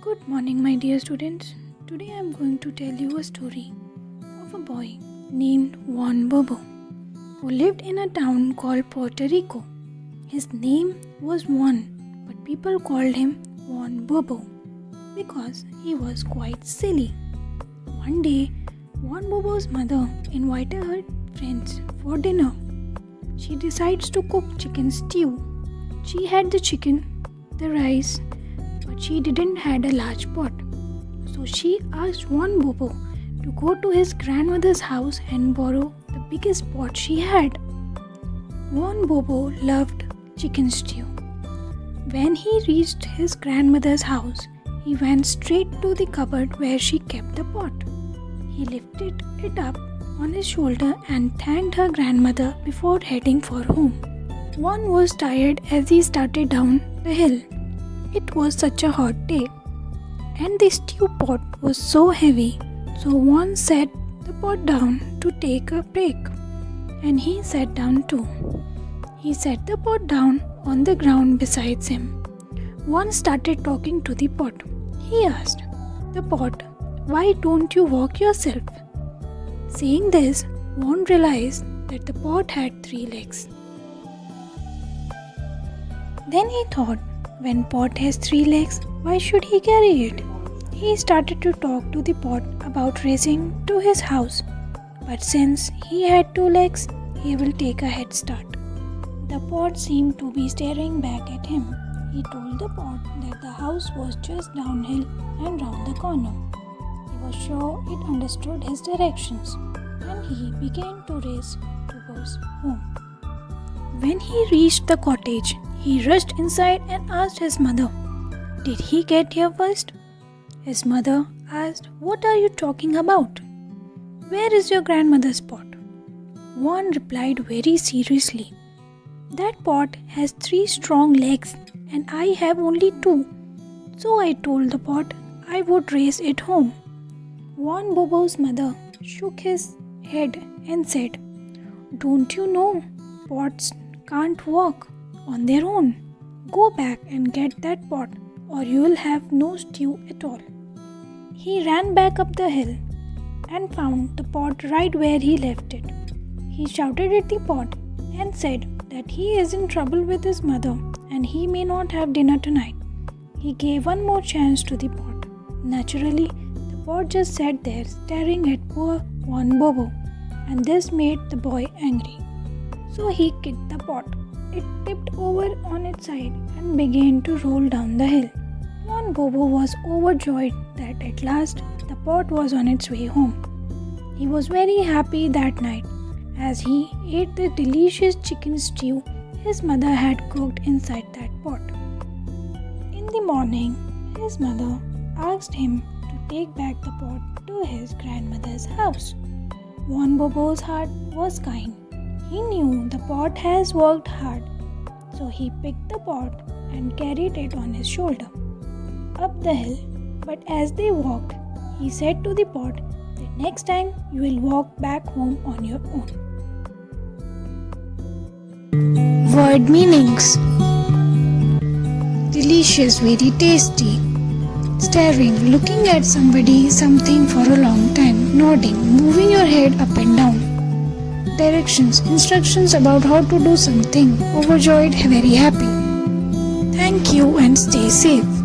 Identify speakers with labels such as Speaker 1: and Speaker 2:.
Speaker 1: Good morning, my dear students. Today I am going to tell you a story of a boy named Juan Bobo who lived in a town called Puerto Rico. His name was Juan, but people called him Juan Bobo because he was quite silly. One day, Juan Bobo's mother invited her friends for dinner. She decides to cook chicken stew. She had the chicken, the rice, but she didn't had a large pot. So she asked Juan Bobo to go to his grandmother's house and borrow the biggest pot she had. Juan Bobo loved chicken stew. When he reached his grandmother's house, he went straight to the cupboard where she kept the pot. He lifted it up on his shoulder and thanked her grandmother before heading for home. Juan was tired as he started down the hill. It was such a hot day, and the stew pot was so heavy, so Juan set the pot down to take a break, and he sat down too. He set the pot down on the ground beside him. Juan started talking to the pot. He asked the pot, "Why don't you walk yourself?" Saying this, Juan realized that the pot had 3 legs. Then he thought, when pot has 3 legs, why should he carry it? He started to talk to the pot about racing to his house, but since he had 2 legs, he will take a head start. The pot seemed to be staring back at him. He told the pot that the house was just downhill and round the corner. He was sure it understood his directions, and he began to race towards home. When he reached the cottage, he rushed inside and asked his mother, "Did he get here first?" His mother asked, "What are you talking about? Where is your grandmother's pot?" Juan replied very seriously, "That pot has 3 strong legs and I have only 2. So I told the pot I would race it home." Juan Bobo's mother shook his head and said, "Don't you know pots can't walk on their own? Go back and get that pot or you'll have no stew at all." He ran back up the hill and found the pot right where he left it. He shouted at the pot and said that he is in trouble with his mother and he may not have dinner tonight. He gave one more chance to the pot. Naturally, the pot just sat there staring at poor Juan Bobo, and this made the boy angry. So he kicked the pot. It tipped over on its side and began to roll down the hill. Juan Bobo was overjoyed that at last the pot was on its way home. He was very happy that night as he ate the delicious chicken stew his mother had cooked inside that pot. In the morning, his mother asked him to take back the pot to his grandmother's house. Juan Bobo's heart was kind. He knew the pot has worked hard, so he picked the pot and carried it on his shoulder up the hill. But as they walked, he said to the pot that next time you will walk back home on your own. Word meanings: delicious, very tasty. Staring, looking at somebody, something for a long time. Nodding, moving your head up and down. Directions, instructions about how to do something. Overjoyed, very happy. Thank you and stay safe.